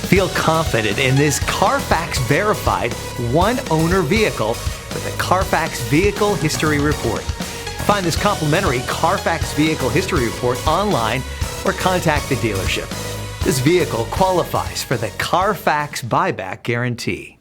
Feel confident in this Carfax verified one-owner vehicle with a Carfax Vehicle History Report. Find this complimentary Carfax Vehicle History Report online or contact the dealership. This vehicle qualifies for the Carfax Buyback Guarantee.